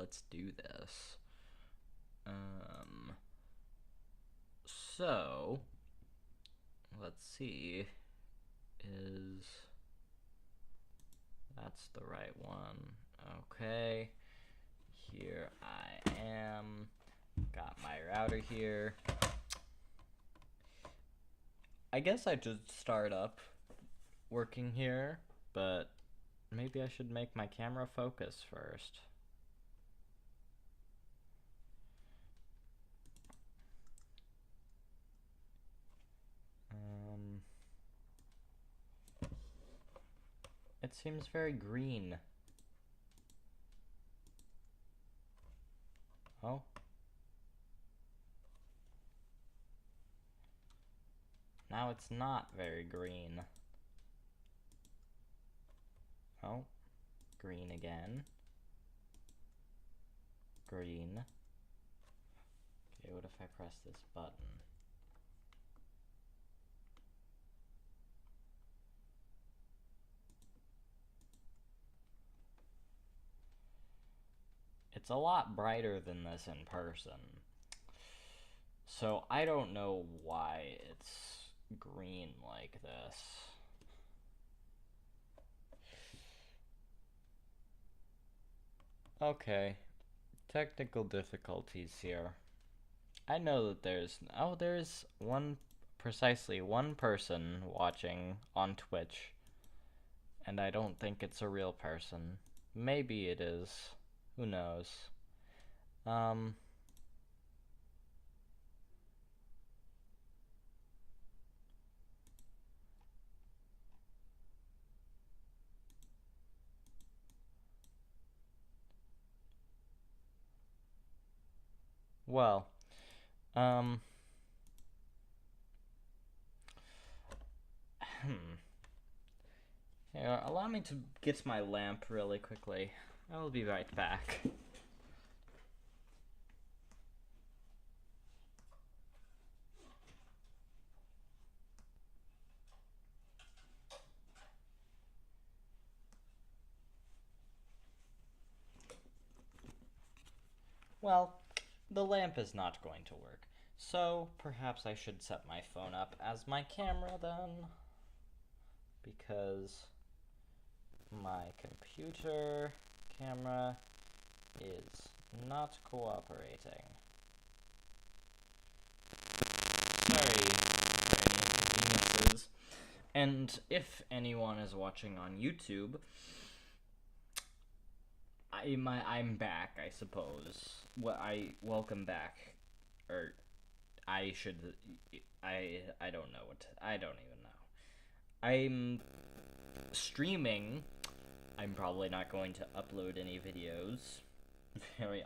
let's do this. So, let's see, that's the right one. Okay, here I am, got my router here. I guess I just start up working here, but maybe I should make my camera focus first. It seems very green. Oh. Now it's not very green. Oh. Green again. Green. Okay, what if I press this button? It's a lot brighter than this in person. So I don't know why it's green like this. Okay. Technical difficulties here. I know that there's precisely one person watching on Twitch, and I don't think it's a real person. Maybe it is. Who knows? Well, Here, allow me to get my lamp really quickly. I will be right back. Well, the lamp is not going to work, so perhaps I should set my phone up as my camera then, because my computer camera is not cooperating. Very inconveniences. And if anyone is watching on YouTube, I'm back, I suppose. Well, welcome back, or I should. I don't know I don't even know. I'm streaming. I'm probably not going to upload any videos very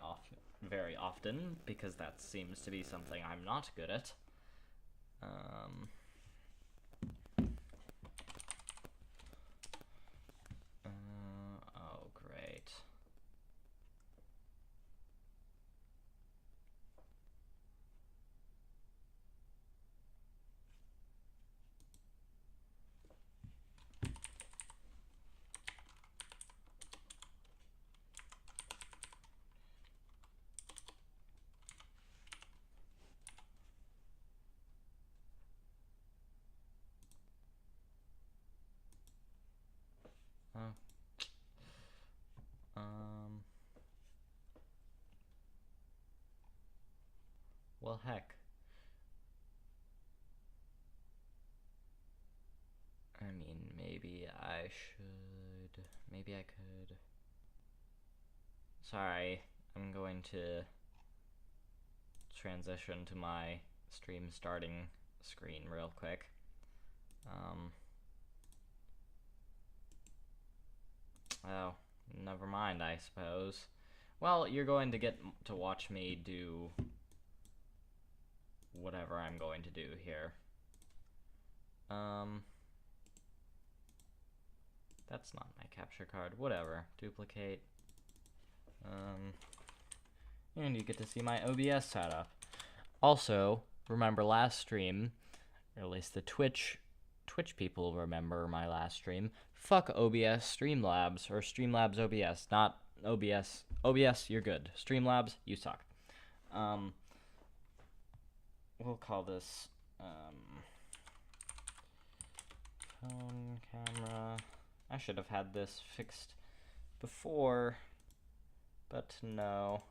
often because that seems to be something I'm not good at. Oh, great. Well, heck. I mean, maybe I could. Sorry, I'm going to transition to my stream starting screen real quick. Oh, never mind, I suppose. Well, you're going to get to watch me do whatever I'm going to do here. That's not my capture card. Whatever. Duplicate. And you get to see my OBS setup. Also, remember last stream, or at least the Twitch people remember my last stream. Fuck OBS Streamlabs, or Streamlabs OBS, not OBS, you're good. Streamlabs, you suck. We'll call this phone camera. I should have had this fixed before, but no.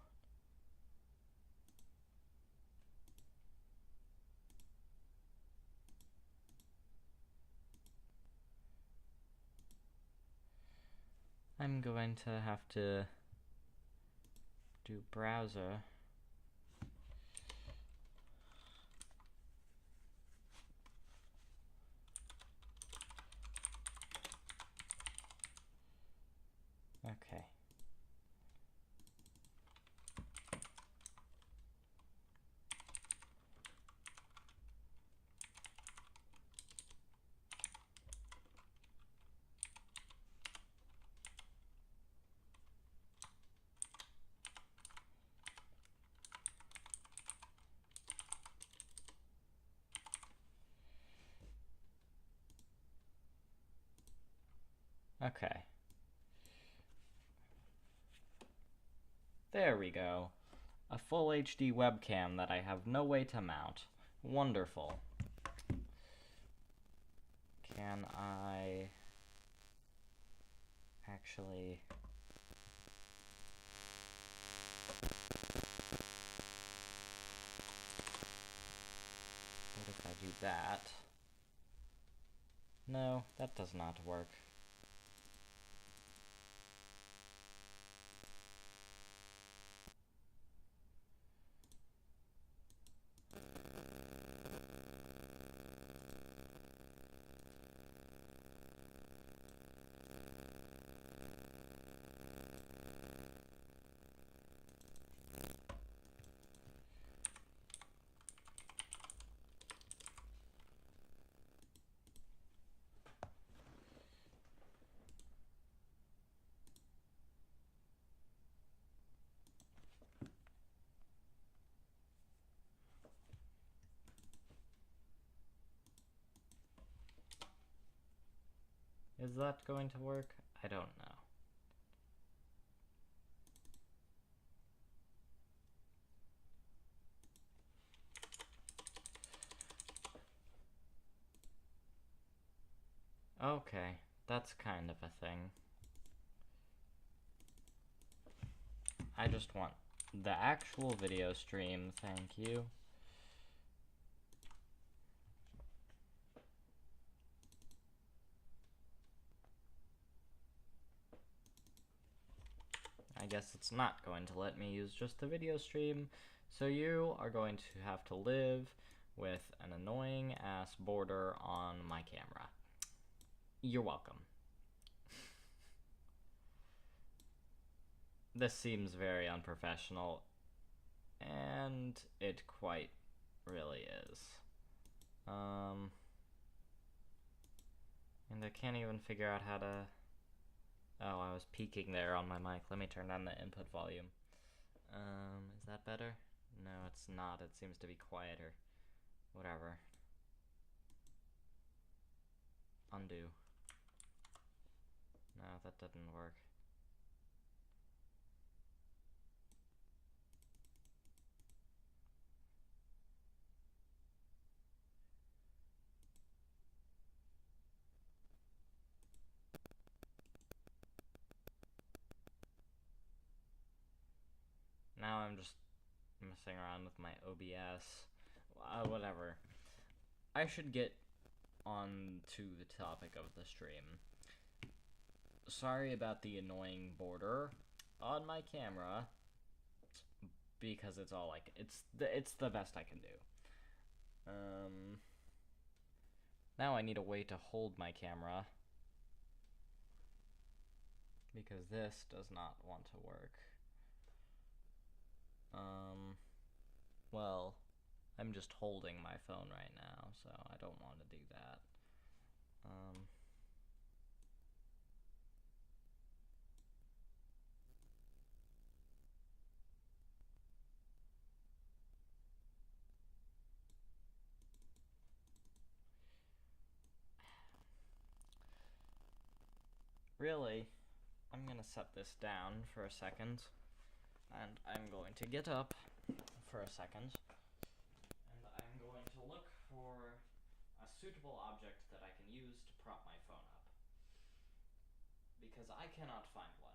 I'm going to have to do browser. Okay. Okay. There we go. A full HD webcam that I have no way to mount. Wonderful. Can I actually... What if I do that? No, that does not work. Is that going to work? I don't know. Okay, that's kind of a thing. I just want the actual video stream, thank you. I guess it's not going to let me use just the video stream, so you are going to have to live with an annoying ass border on my camera. You're welcome. This seems very unprofessional, and it quite really is. And I can't even figure out how to... Oh, I was peaking there on my mic. Let me turn down the input volume. Is that better? No, it's not. It seems to be quieter. Whatever. Undo. No, that didn't work. Now I'm just messing around with my OBS. Whatever. I should get on to the topic of the stream. Sorry about the annoying border on my camera, because it's all like it's the best I can do. Now I need a way to hold my camera, because this does not want to work. Well, I'm just holding my phone right now, so I don't want to do that. Really? I'm gonna set this down for a second, and I'm going to get up for a second, and I'm going to look for a suitable object that I can use to prop my phone up, because I cannot find one.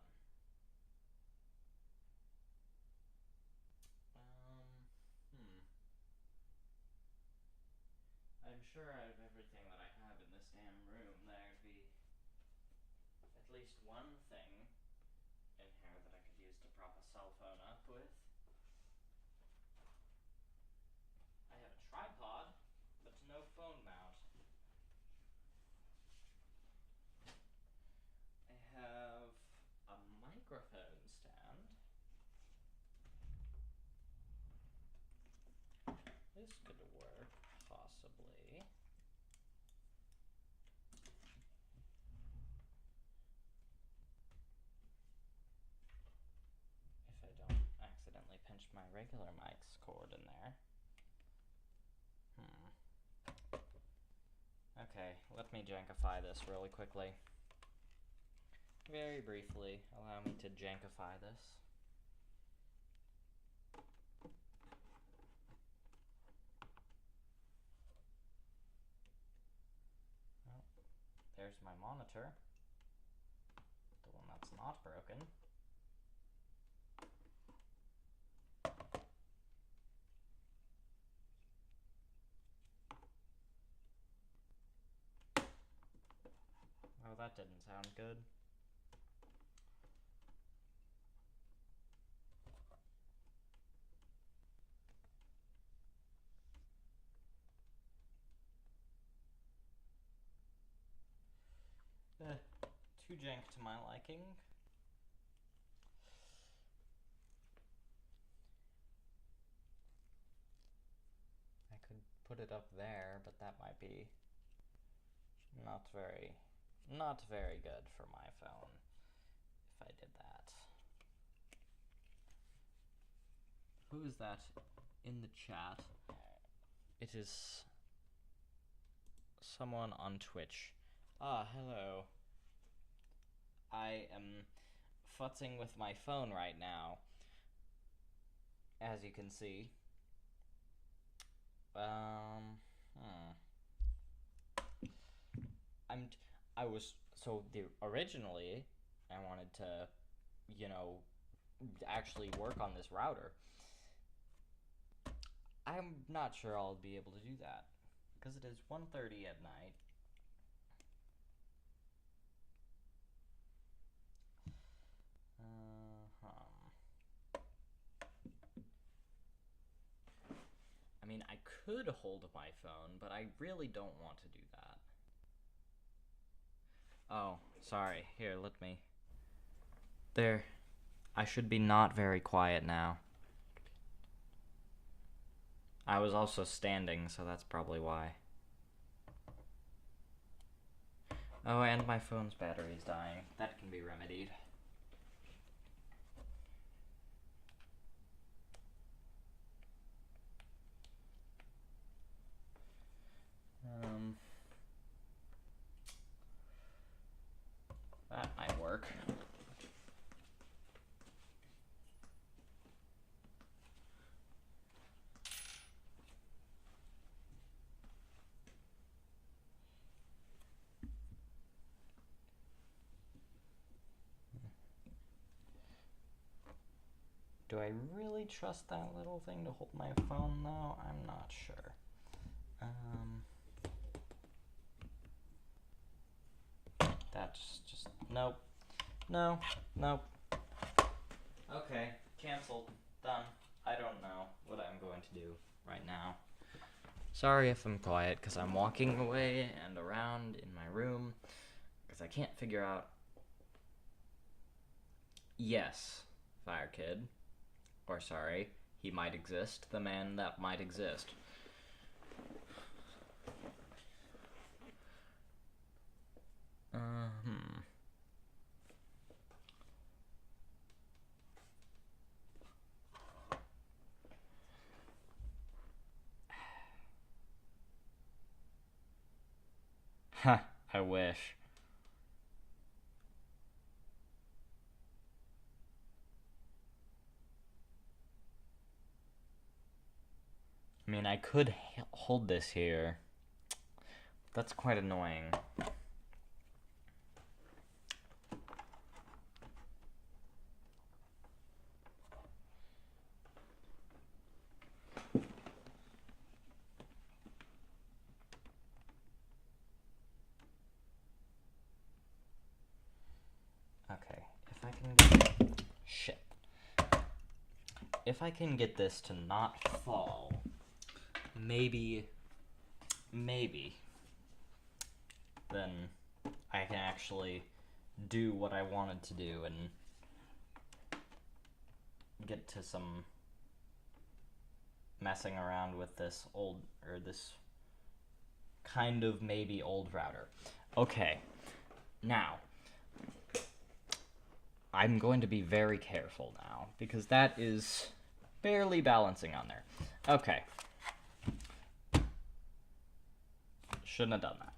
I'm sure out of everything that I have in this damn room, there'd be at least one thing in here that I could use to prop a cell phone up with. I have a tripod, but no phone mount. I have a microphone stand. This could work, possibly. If I don't accidentally pinch my regular mic's cord in there. Okay, let me jankify this really quickly. Very briefly, allow me to jankify this. Well, there's my monitor, the one that's not broken. Oh, that didn't sound good. Too jank to my liking. I could put it up there, but that might be not very good for my phone if I did that. Who is that in the chat? It is someone on Twitch. Ah, hello. I am futzing with my phone right now, as you can see. Originally, I wanted to, actually work on this router. I'm not sure I'll be able to do that, because it is 1:30 at night. I mean, I could hold my phone, but I really don't want to do that. Oh, sorry. Here, let me. There. I should be not very quiet now. I was also standing, so that's probably why. Oh, and my phone's battery's dying. That can be remedied. That might work. Do I really trust that little thing to hold my phone, though? I'm not sure. That's just... Nope. No. Nope. Okay. Canceled. Done. I don't know what I'm going to do right now. Sorry if I'm quiet, because I'm walking away and around in my room, because I can't figure out... Yes, Fire Kid. Or sorry, he might exist, the man that might exist. Ha, I wish. I mean, I could hold this here. That's quite annoying. Okay, if I can get... Shit. If I can get this to not fall, maybe, then I can actually do what I wanted to do and get to some messing around with this old, or this kind of maybe old router. Okay, now, I'm going to be very careful now, because that is barely balancing on there. Okay. Shouldn't have done that.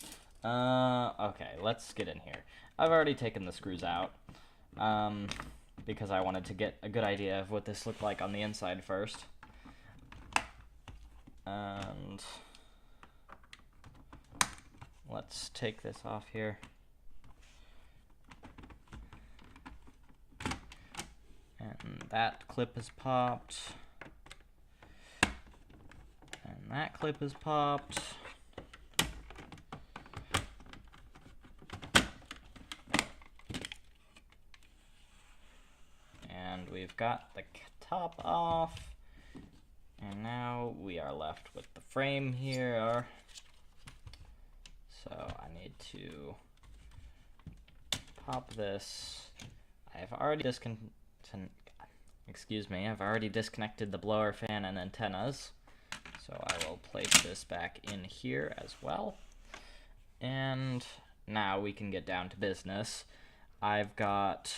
Okay, let's get in here. I've already taken the screws out, because I wanted to get a good idea of what this looked like on the inside first. And let's take this off here. And that clip is popped. And that clip is popped. And we've got the top off. And now we are left with the frame here. So I need to pop this. I've already I've already disconnected the blower fan and antennas. So I will place this back in here as well. And now we can get down to business. I've got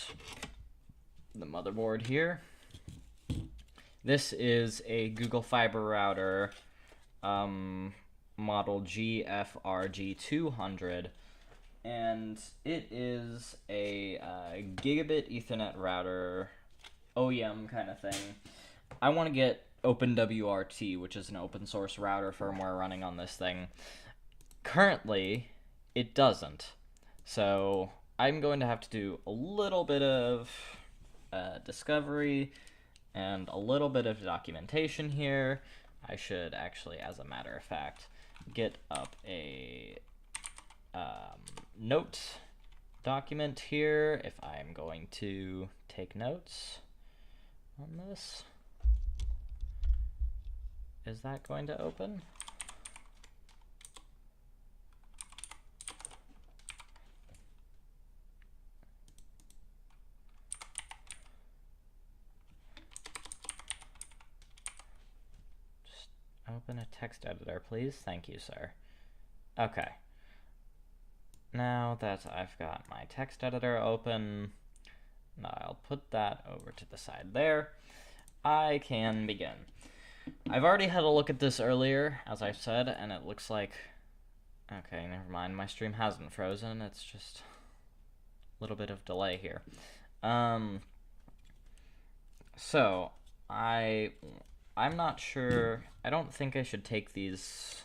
the motherboard here. This is a Google Fiber router, model GFRG200, and it is a gigabit Ethernet router, OEM kind of thing. I want to get OpenWRT, which is an open source router firmware running on this thing. Currently, it doesn't, so I'm going to have to do a little bit of discovery and a little bit of documentation here. I should actually, as a matter of fact, get up a note document here if I'm going to take notes on this. Is that going to open? Open a text editor, please. Thank you, sir. Okay. Now that I've got my text editor open, I'll put that over to the side there. I can begin. I've already had a look at this earlier, as I said, and it looks like... Okay, never mind. My stream hasn't frozen. It's just a little bit of delay here. So, I'm not sure. I don't think I should take these.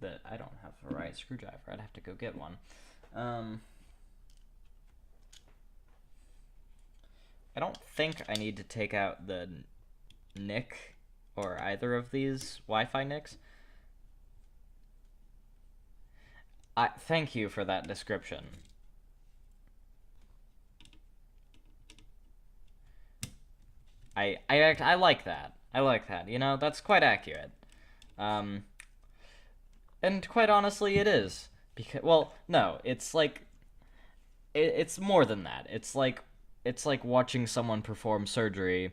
I don't have the right screwdriver. I'd have to go get one. I don't think I need to take out the NIC or either of these Wi-Fi NICs. Thank you for that description. I like that. I like that. You know, that's quite accurate. And quite honestly, it is. Because, well, no, it's like, it's more than that. It's like watching someone perform surgery,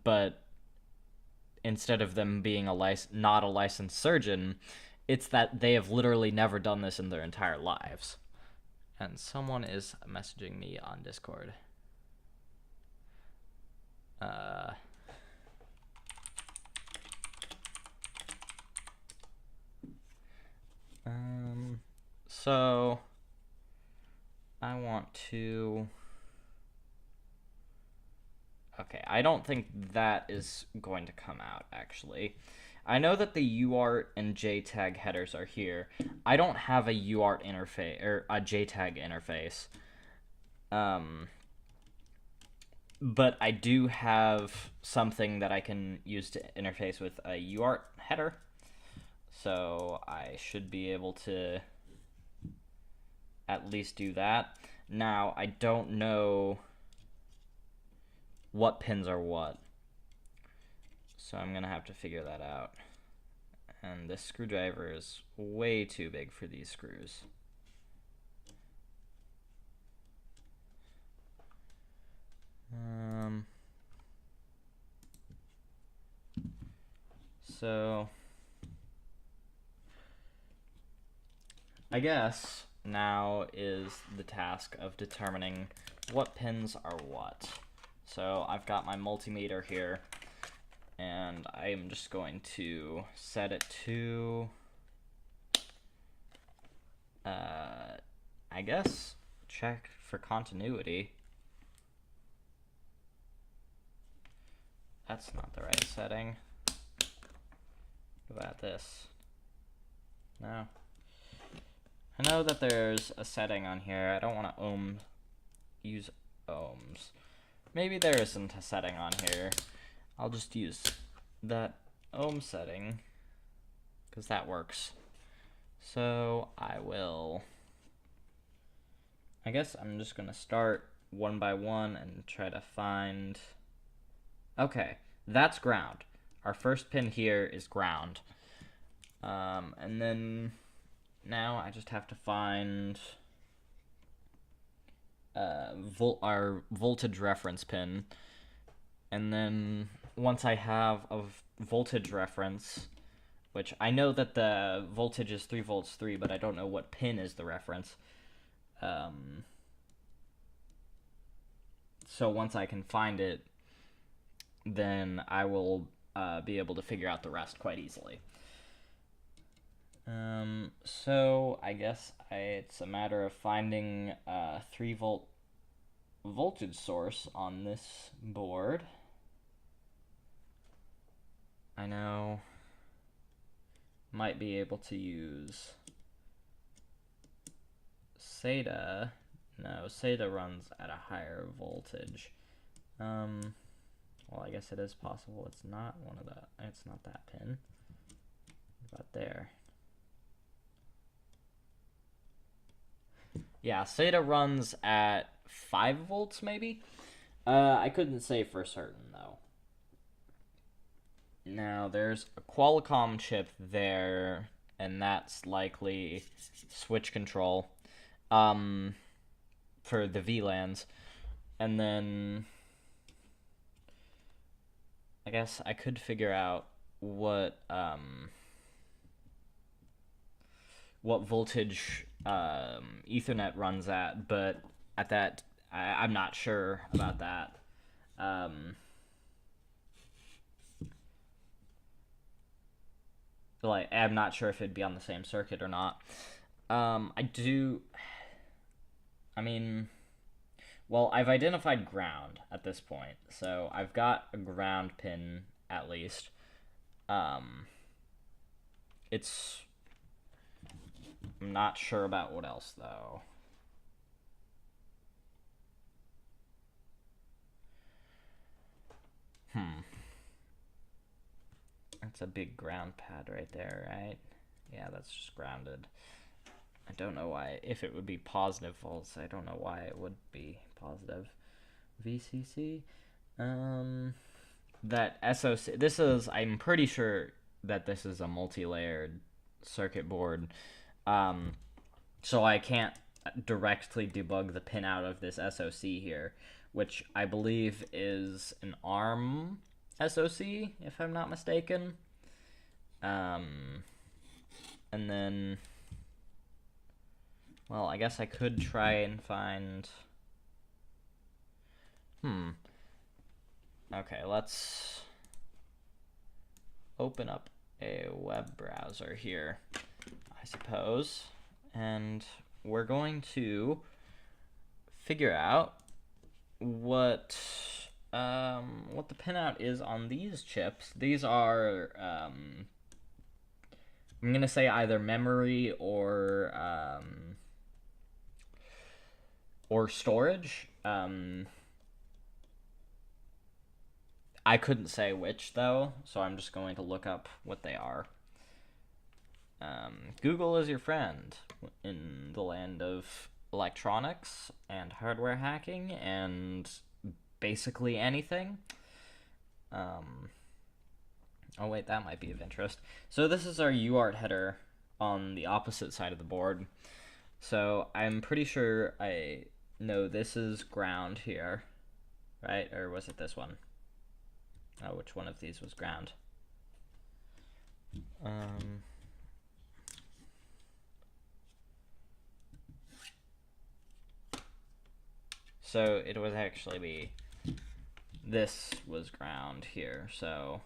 but instead of them being not a licensed surgeon, it's that they have literally never done this in their entire lives. And someone is messaging me on Discord. So I want to... Okay, I don't think that is going to come out, actually. I know that the UART and JTAG headers are here. I don't have a UART interface or a JTAG interface. But I do have something that I can use to interface with a UART header. So I should be able to at least do that. Now, I don't know what pins are what. So I'm going to have to figure that out. And this screwdriver is way too big for these screws. So I guess now is the task of determining what pins are what. So I've got my multimeter here, and I'm just going to set it to, I guess, check for continuity. That's not the right setting. What about this? No. I know that there's a setting on here. I don't want to use ohms. Maybe there isn't a setting on here. I'll just use that ohm setting because that works. So I guess I'm just gonna start one by one and try to find. Okay, that's ground. Our first pin here is ground. And then now I just have to find our voltage reference pin. And then once I have a voltage reference, which I know that the voltage is 3 volts 3, but I don't know what pin is the reference. So once I can find it, then I will be able to figure out the rest quite easily. So I guess it's a matter of finding a 3 volt voltage source on this board. I know might be able to use SATA. No, SATA runs at a higher voltage. Well, I guess it is possible. It's not it's not that pin. What about there? Yeah, SATA runs at 5 volts, maybe? I couldn't say for certain, though. Now, there's a Qualcomm chip there, and that's likely switch control for the VLANs. And then I guess I could figure out what voltage Ethernet runs at, but at that I'm not sure about that. Like, I'm not sure if it'd be on the same circuit or not. Well, I've identified ground at this point, so I've got a ground pin at least. I'm not sure about what else, though. That's a big ground pad right there, right? Yeah, that's just grounded. I don't know why. If it would be positive volts, I don't know why it would be positive. VCC? That SOC. This is, I'm pretty sure that this is a multi-layered circuit board. So I can't directly debug the pin out of this SOC here, which I believe is an ARM SOC, if I'm not mistaken. And then, well, I guess I could try and find, okay, let's open up a web browser here, I suppose, and we're going to figure out what the pinout is on these chips. These are I'm gonna say either memory or storage. I couldn't say which though, so I'm just going to look up what they are. Google is your friend in the land of electronics and hardware hacking and basically anything. Oh wait, that might be of interest. So this is our UART header on the opposite side of the board. So I'm pretty sure I know this is ground here, right? Or was it this one? Oh, which one of these was ground? So it would actually be, this was ground here, so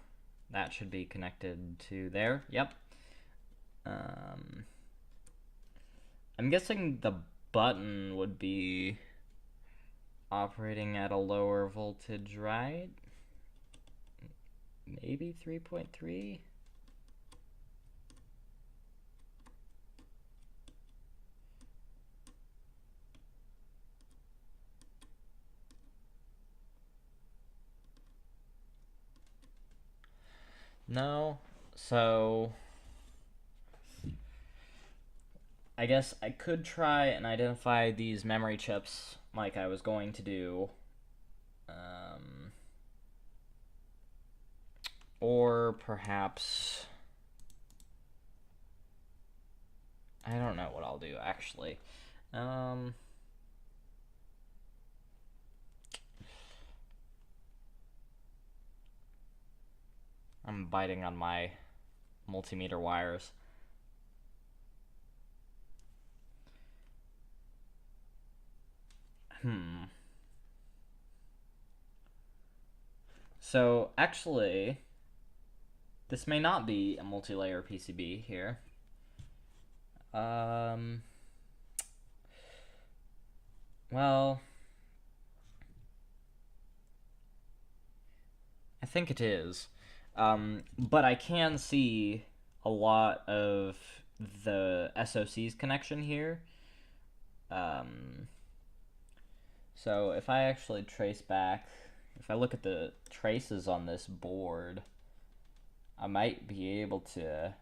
that should be connected to there. Yep. I'm guessing the button would be operating at a lower voltage, right? Maybe 3.3? No, so I guess I could try and identify these memory chips like I was going to do. Or perhaps, I don't know what I'll do actually. I'm biting on my multimeter wires. So actually, this may not be a multi-layer PCB here. Well, I think it is. But I can see a lot of the SOC's connection here. So if I actually trace back, if I look at the traces on this board, I might be able to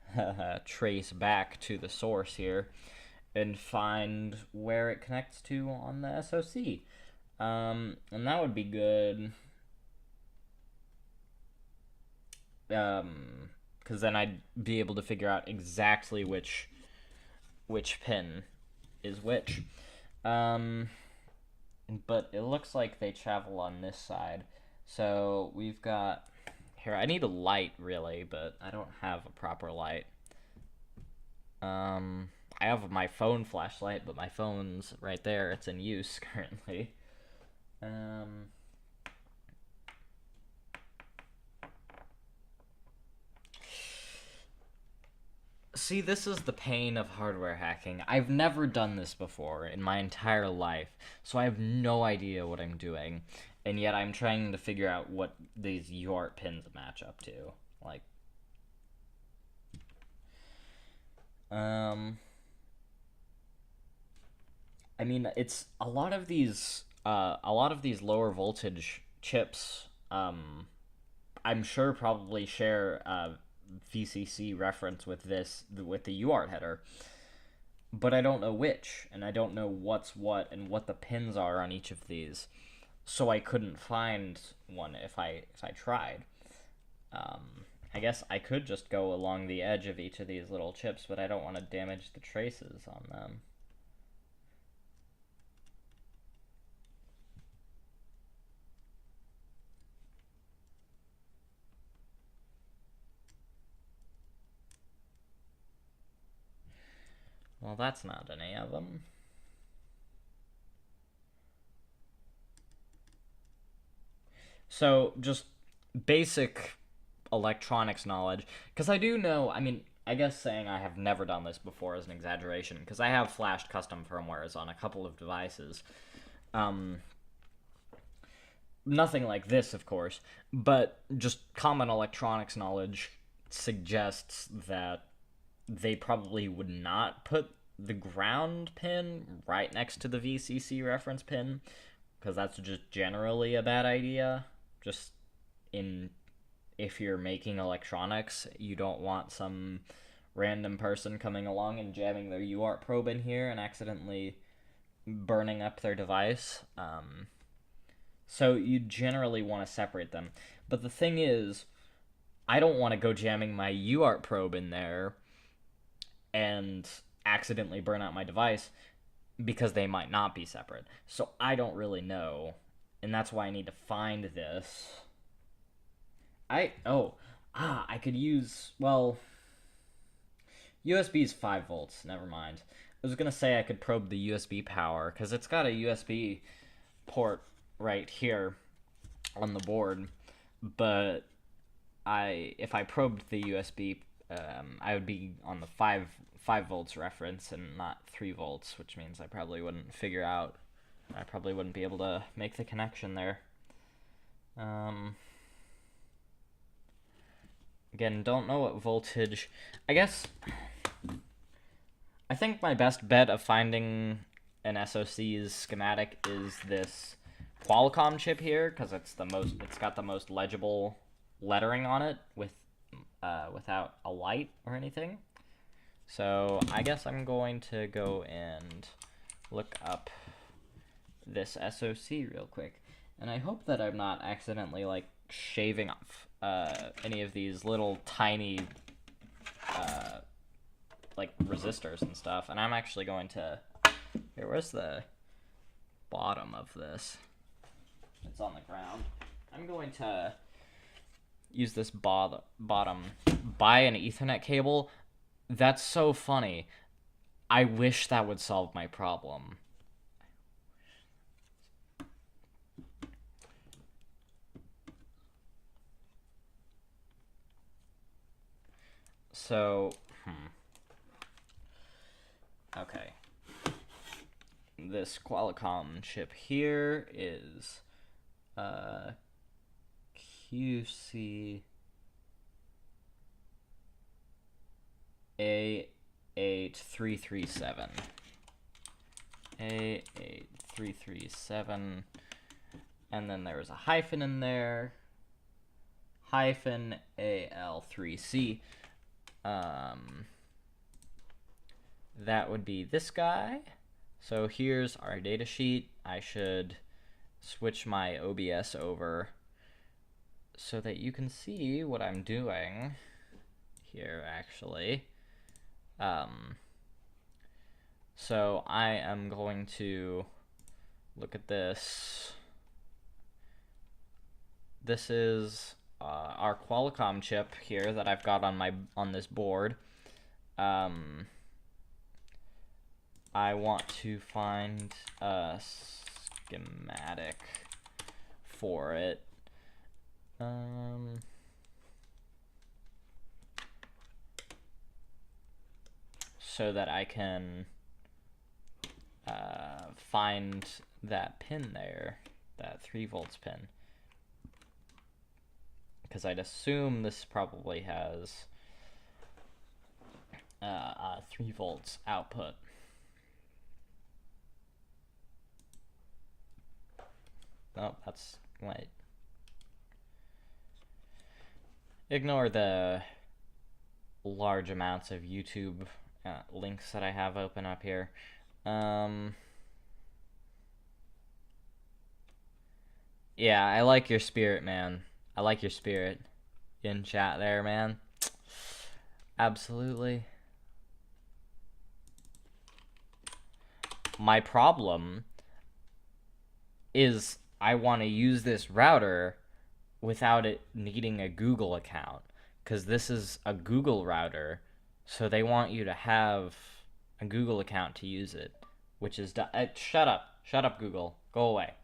trace back to the source here and find where it connects to on the SOC. And that would be good. Because then I'd be able to figure out exactly which pin is which. But it looks like they travel on this side. So we've got, here, I need a light really, but I don't have a proper light. I have my phone flashlight, but my phone's right there. It's in use currently. See, this is the pain of hardware hacking. I've never done this before in my entire life, so I have no idea what I'm doing. And yet I'm trying to figure out what these UART pins match up to. Like, I mean, it's a lot of these lower voltage chips, I'm sure probably share VCC reference with the UART header, but I don't know which, and I don't know what's what and what the pins are on each of these, so I couldn't find one if I tried. I guess I could just go along the edge of each of these little chips, but I don't want to damage the traces on them. Well, that's not any of them. So, just basic electronics knowledge, because I do know, I mean, I guess saying I have never done this before is an exaggeration, because I have flashed custom firmwares on a couple of devices. Nothing like this, of course, but just common electronics knowledge suggests that they probably would not put the ground pin right next to the VCC reference pin, because that's just generally a bad idea. Just in if you're making electronics, you don't want some random person coming along and jamming their UART probe in here and accidentally burning up their device. So you generally want to separate them. But the thing is, I don't want to go jamming my UART probe in there and accidentally burn out my device because they might not be separate. So I don't really know. And that's why I need to find this. I could use, well, USB is 5 volts, never mind. I was going to say I could probe the USB power, because it's got a USB port right here on the board, but if I probed the USB, I would be on the 5 volts reference and not 3 volts, which means I probably wouldn't be able to make the connection there. Again, don't know what voltage. I think my best bet of finding an SoC's schematic is this Qualcomm chip here, because it's got the most legible lettering on it without a light or anything. So I guess I'm going to go and look up this SoC real quick, and I hope that I'm not accidentally like shaving off any of these little tiny like resistors and stuff. And I'm actually going to where's the bottom of this? It's on the ground. I'm going to use this bottom, buy an Ethernet cable. That's so funny. I wish that would solve my problem. So, okay. This Qualcomm chip here is QC A8337. A8337. And then there was a hyphen in there. Hyphen AL3C. That would be this guy. So here's our data sheet. I should switch my OBS over so that you can see what I'm doing here, actually. So I am going to look at this. This is our Qualcomm chip here that I've got on this board. I want to find a schematic for it. So that I can find that pin there, that 3 volts pin. Because I'd assume this probably has 3 volts output. Oh, that's wait. Ignore the large amounts of YouTube links that I have open up here. Yeah, I like your spirit, man. I like your spirit in chat there, man. Absolutely. My problem is I want to use this router without it needing a Google account, because this is a Google router, so they want you to have a Google account to use it, which is shut up Google, go away.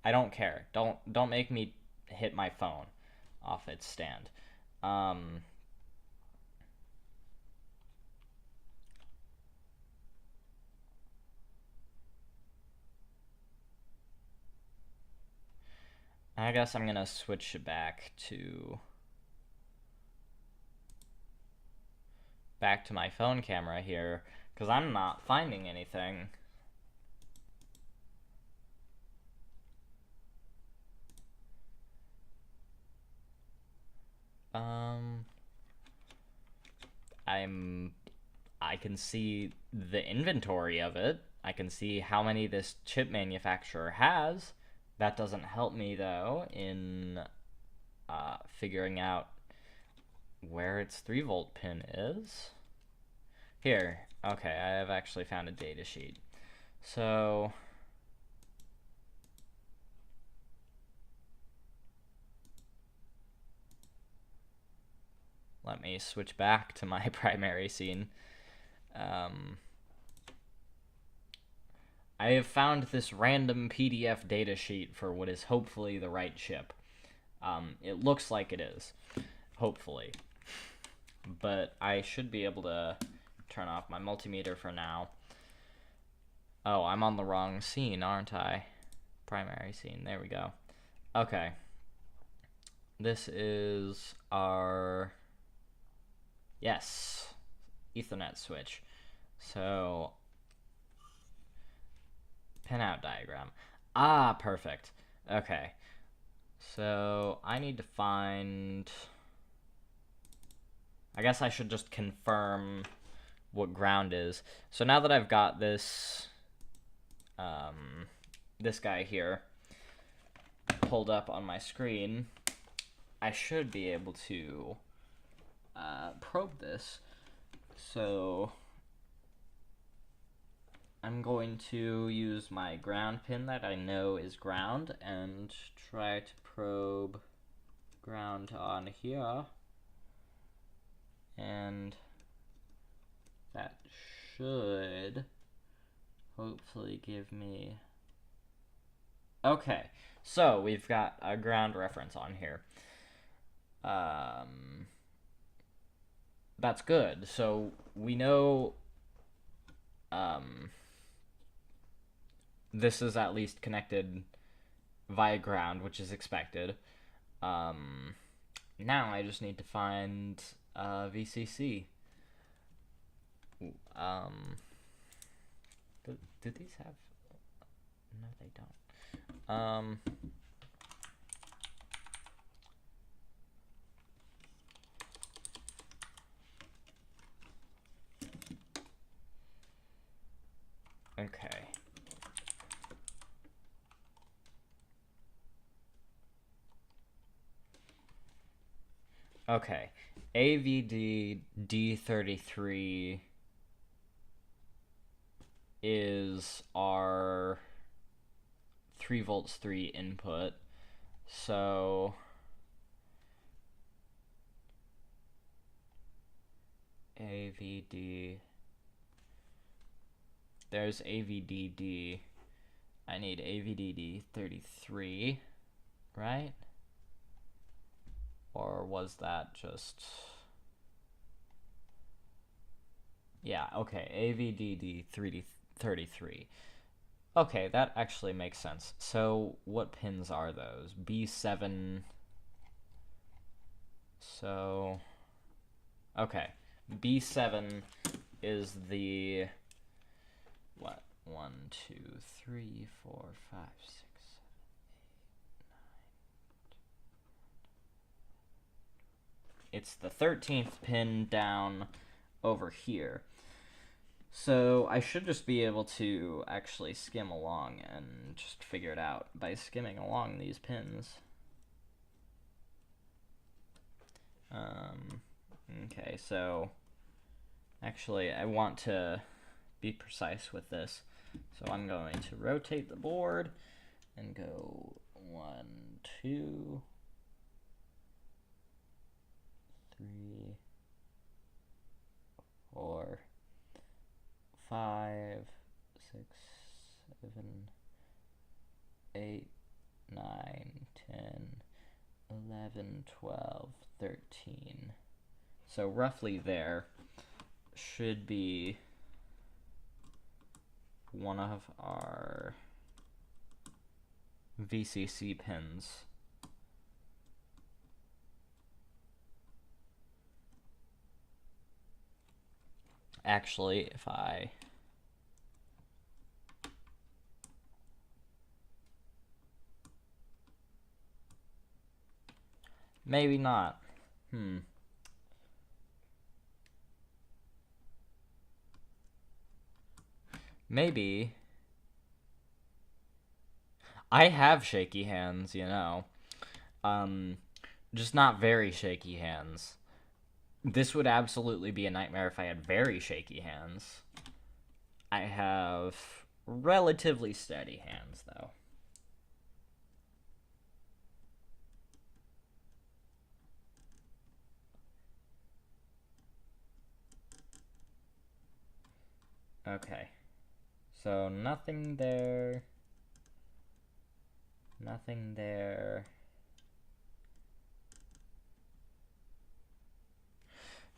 I don't care. Don't make me hit my phone off its stand. I guess I'm gonna switch back to back to my phone camera here, because I'm not finding anything. I can see the inventory of it. I can see how many this chip manufacturer has. That doesn't help me, though, in figuring out where its 3-volt pin is. Here, okay, I have actually found a data sheet. So let me switch back to my primary scene. I have found this random PDF data sheet for what is hopefully the right chip. It looks like it is, hopefully. But I should be able to turn off my multimeter for now. Oh, I'm on the wrong scene, aren't I? Primary scene, there we go. Okay. This is our... Yes, Ethernet switch. So, pinout diagram. Ah, perfect. Okay. So, I need to find... I guess I should just confirm what ground is. So now that I've got this, this guy here pulled up on my screen, I should be able to probe this. So I'm going to use my ground pin that I know is ground and try to probe ground on here. And that should hopefully give me... Okay, so we've got a ground reference on here. That's good. So we know this is at least connected via ground, which is expected. Now I just need to find VCC. Do these have... No, they don't. Okay. Okay. AVD D33 is our 3 volts 3 input. So AVD, there's AVDD. I need AVDD 33, right? Or was that just... Yeah, okay, AVDD 33. Okay, that actually makes sense. So, what pins are those? B7... So... Okay, B7 is the... What? 1, 2, 3, 4, 5, 6, 7, 8, 9. It's the 13th pin down over here. So I should just be able to actually skim along and just figure it out by skimming along these pins. Okay, so actually I want to be precise with this. So I'm going to rotate the board and go 1, 2, 3, 4, 5, 6, 7, 8, 9, 10, 11, 12, 13. So roughly there should be one of our VCC pins. Actually, if I... Maybe not. Maybe. I have shaky hands, you know. Just not very shaky hands. This would absolutely be a nightmare if I had very shaky hands. I have relatively steady hands, though. Okay. So nothing there. Nothing there.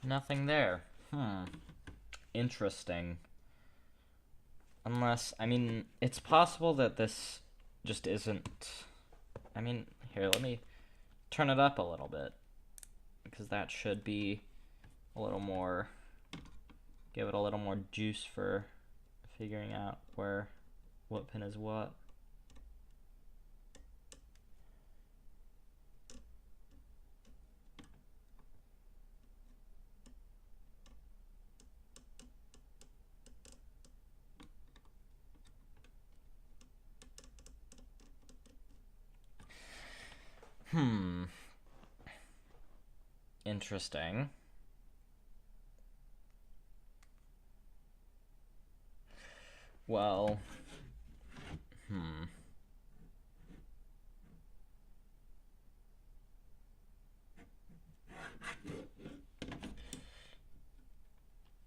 Nothing there. Interesting. Unless, I mean, it's possible that this just isn't... I mean, here, let me turn it up a little bit. Because that should be a little more... Give it a little more juice for figuring out what pin is what. Interesting. Well,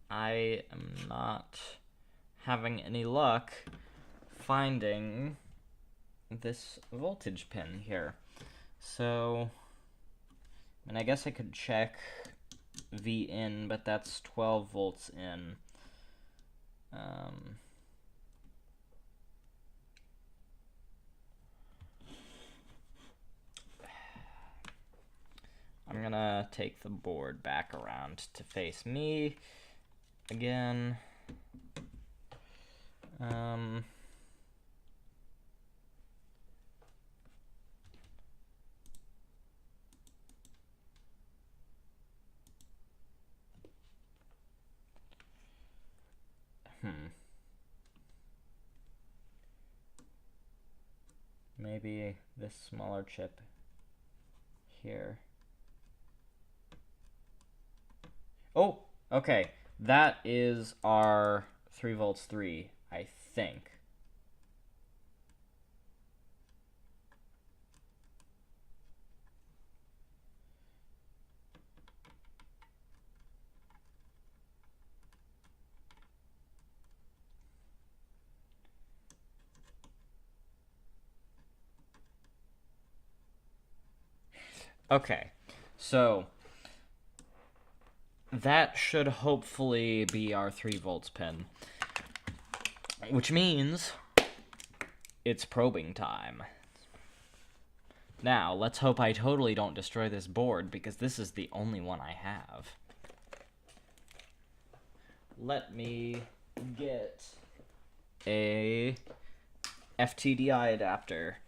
I am not having any luck finding this voltage pin here. So, I guess I could check V in, but that's 12 volts in. I'm gonna take the board back around to face me again. Maybe this smaller chip here. Oh, okay. That is our 3 volts 3, I think. Okay, so that should hopefully be our 3 volts pin, which means it's probing time. Now, let's hope I totally don't destroy this board, because this is the only one I have. Let me get a FTDI adapter,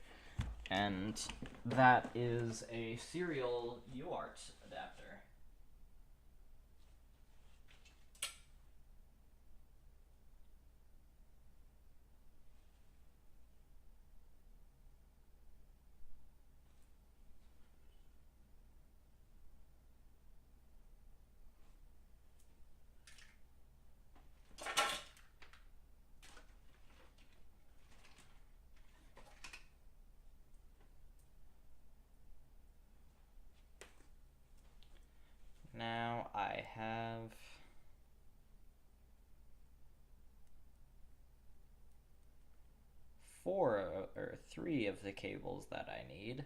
and that is a serial UART adapter. Now I have 3 of the cables that I need.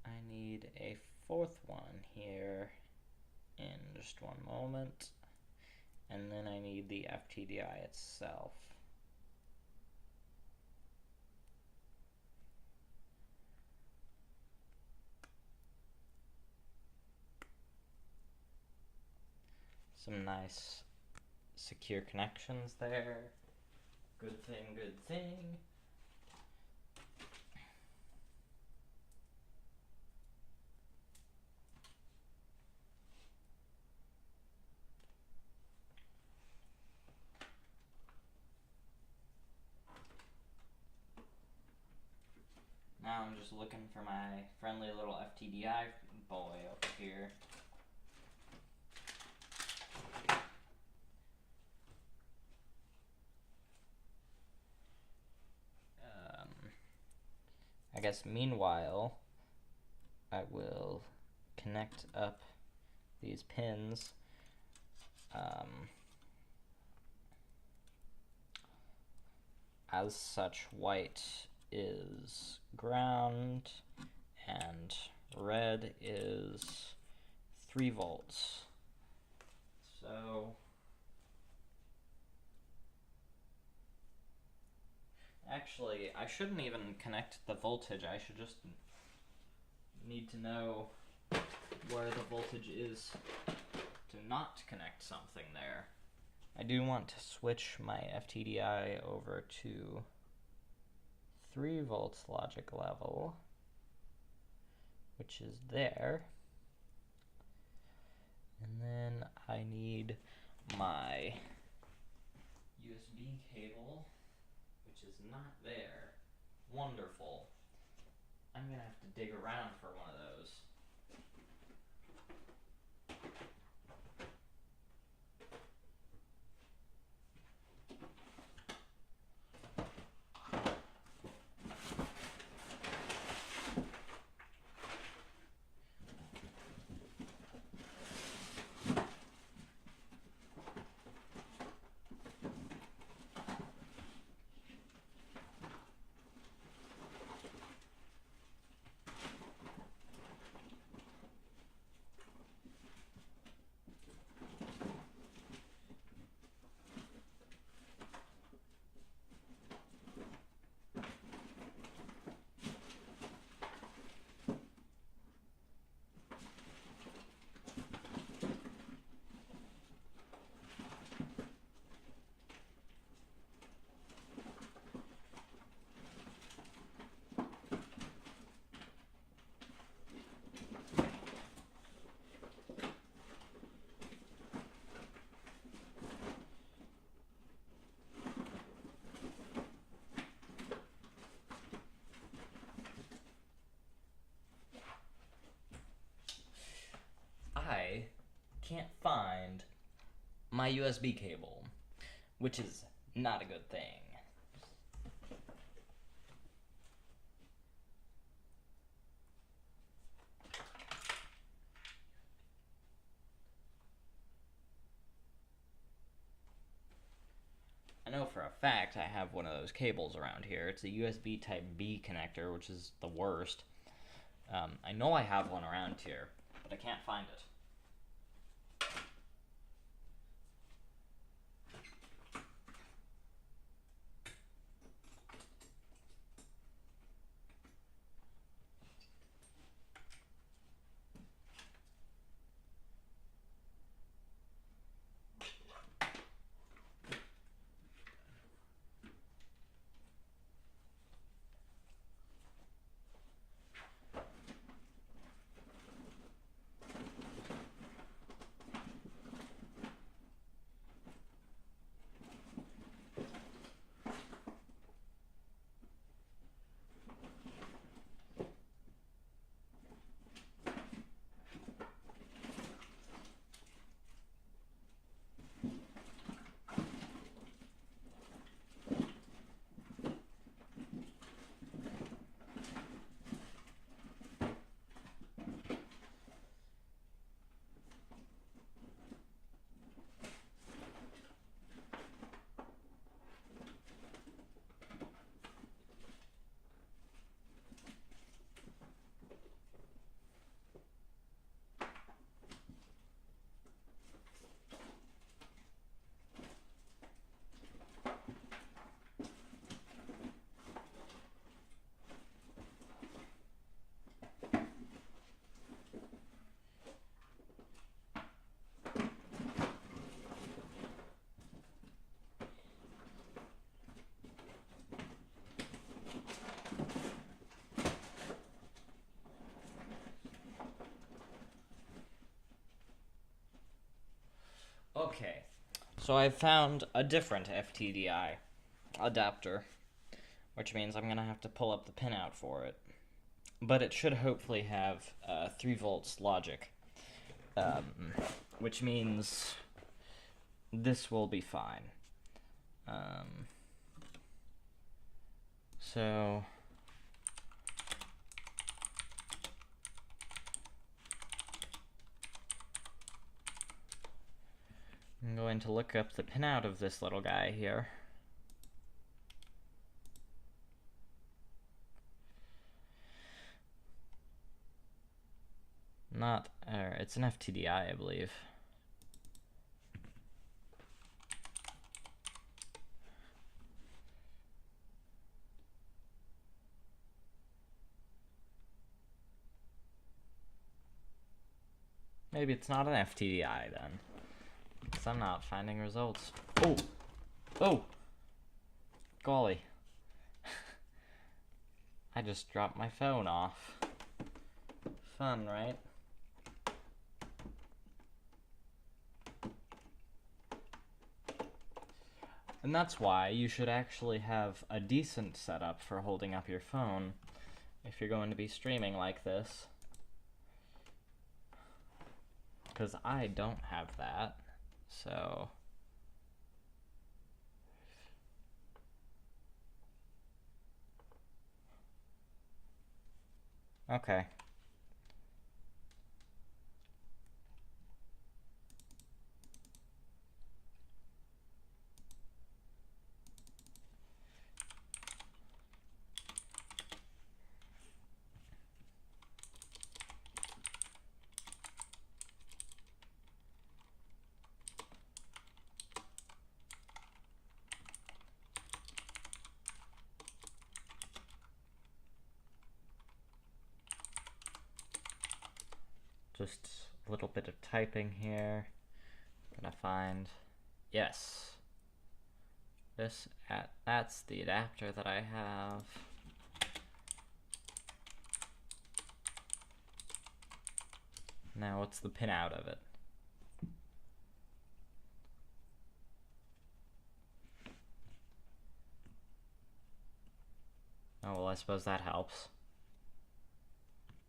I need a 4th one here in just one moment, and then I need the FTDI itself. Some nice secure connections there. Good thing, good thing. Now I'm just looking for my friendly little FTDI boy over here. I guess meanwhile, I will connect up these pins. As such, white is ground and red is 3 volts. So actually, I shouldn't even connect the voltage. I should just need to know where the voltage is to not connect something there. I do want to switch my FTDI over to 3 volts logic level, which is there. And then I need my USB cable, which is not there. Wonderful. I'm gonna have to dig around for one of those. I can't find my USB cable, which is not a good thing. I know for a fact I have one of those cables around here. It's a USB type B connector, which is the worst. I know I have one around here, but I can't find it. Okay, so I found a different FTDI adapter, which means I'm gonna have to pull up the pinout for it. But it should hopefully have 3 volts logic, which means this will be fine. So I'm going to look up the pinout of this little guy here. It's an FTDI, I believe. Maybe it's not an FTDI then, because I'm not finding results. Oh! Oh! Golly. I just dropped my phone off. Fun, right? And that's why you should actually have a decent setup for holding up your phone if you're going to be streaming like this. Because I don't have that, so... Okay. Just a little bit of typing here. Gonna find, yes. That's the adapter that I have. Now what's the pin out of it? Oh, well, I suppose that helps.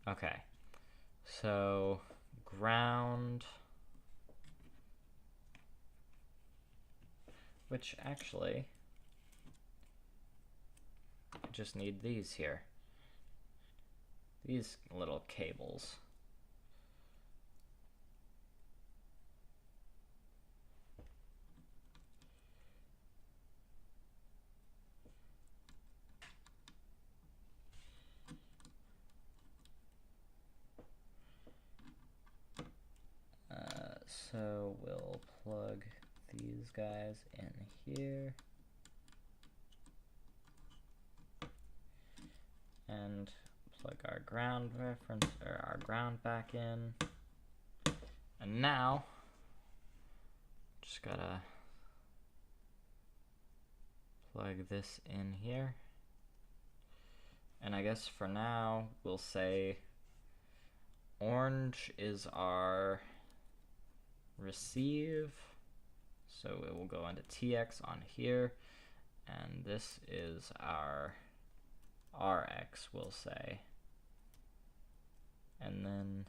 Okay. So, ground, which actually, I just need these here. These little cables. So we'll plug these guys in here and plug our ground reference or our ground back in. And now just gotta plug this in here. And I guess for now we'll say orange is our receive, so it will go into TX on here, and this is our RX, we'll say. And then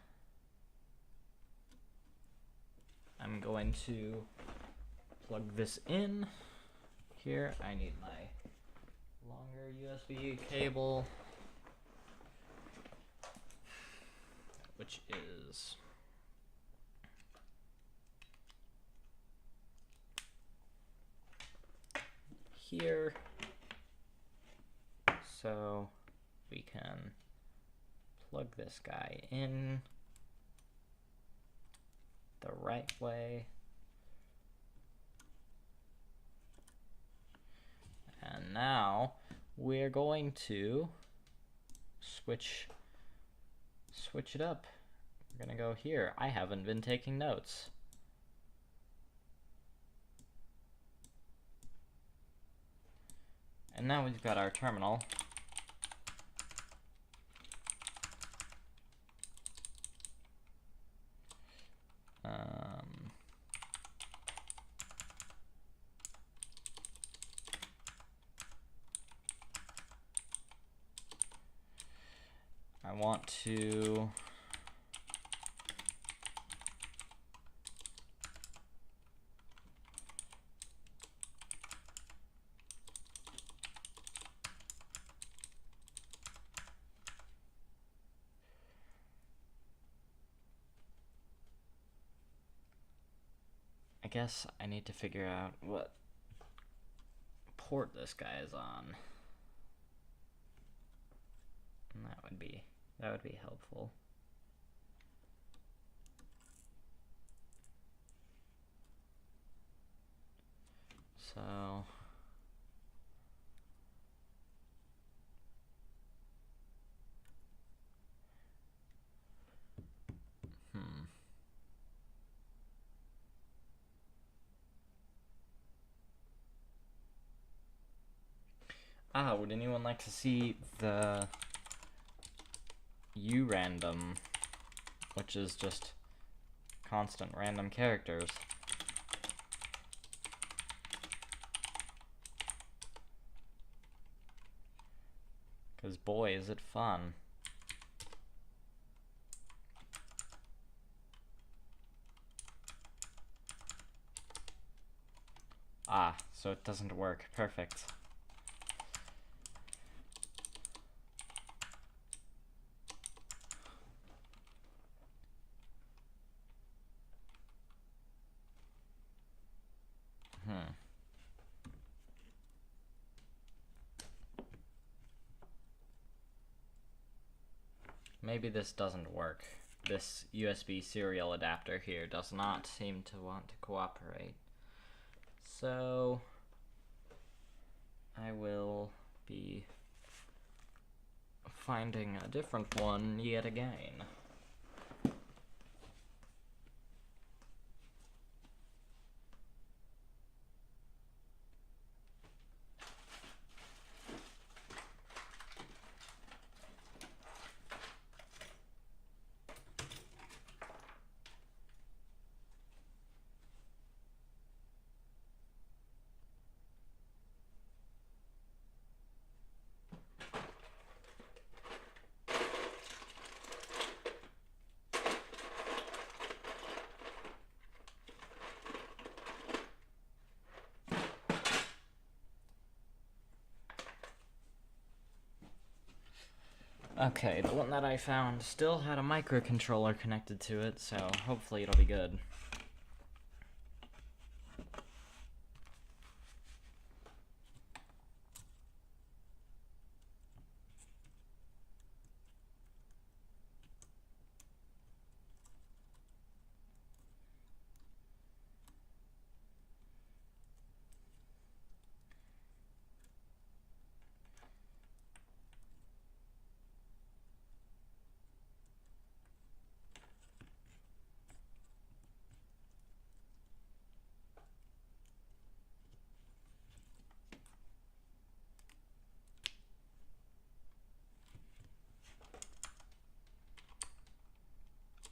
I'm going to plug this in here. I need my longer USB cable, which is here, so we can plug this guy in the right way, and now we're going to switch it up. We're gonna go here. I haven't been taking notes. And now we've got our terminal. want to I guess I need to figure out what port this guy is on. And that would be helpful. So would anyone like to see the urandom, which is just constant random characters? Because boy, is it fun. So it doesn't work. Perfect. Maybe this doesn't work. This USB serial adapter here does not seem to want to cooperate. So I will be finding a different one yet again. Okay, the one that I found still had a microcontroller connected to it, so hopefully it'll be good.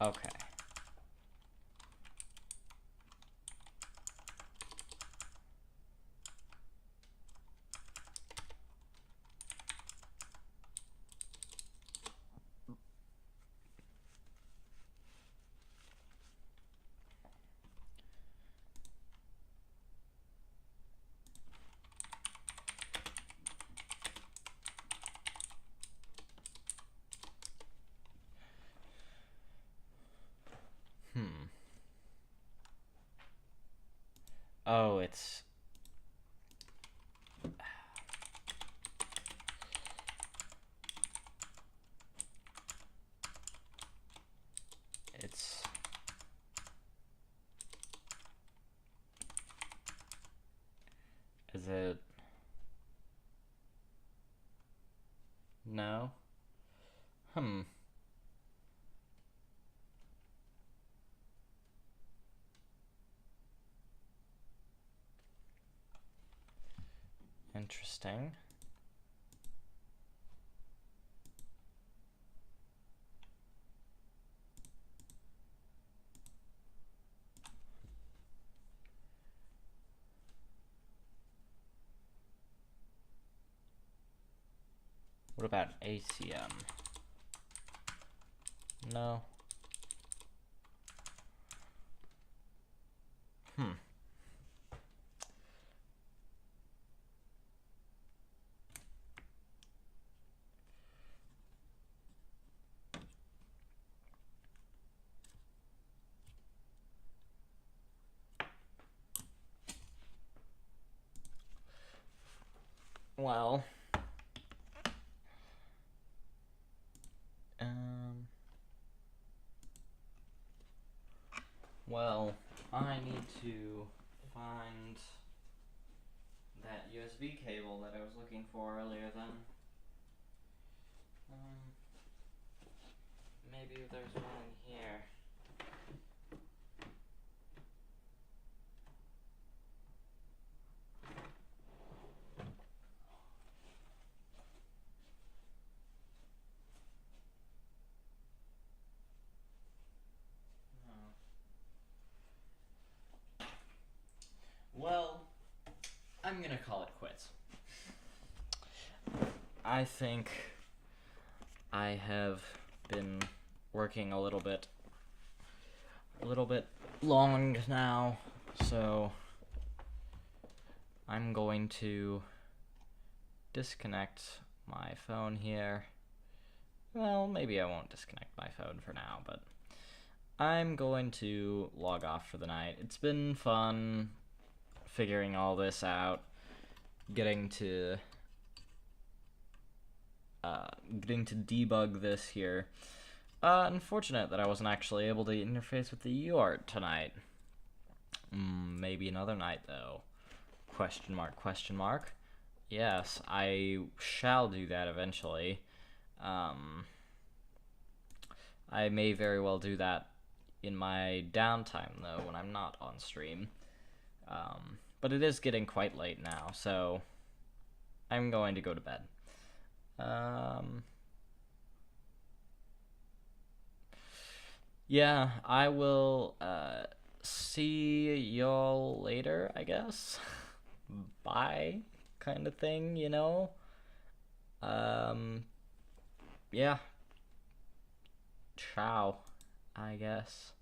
Okay. Oh, it's... Is it... No? Interesting. What about ACM? No. Well, well, I need to find that USB cable that I was looking for earlier then. Maybe there's one in here. Well, I'm gonna call it quits. I think I have been working a little bit long now, so I'm going to disconnect my phone here. Well, maybe I won't disconnect my phone for now, but I'm going to log off for the night. It's been fun figuring all this out, getting to debug this here. Unfortunate that I wasn't actually able to interface with the UART tonight. Maybe another night, though. Question mark, question mark. Yes, I shall do that eventually. I may very well do that in my downtime, though, when I'm not on stream. But it is getting quite late now, so I'm going to go to bed. Yeah, I will see y'all later, I guess. Bye, kind of thing, you know? Yeah. Ciao, I guess.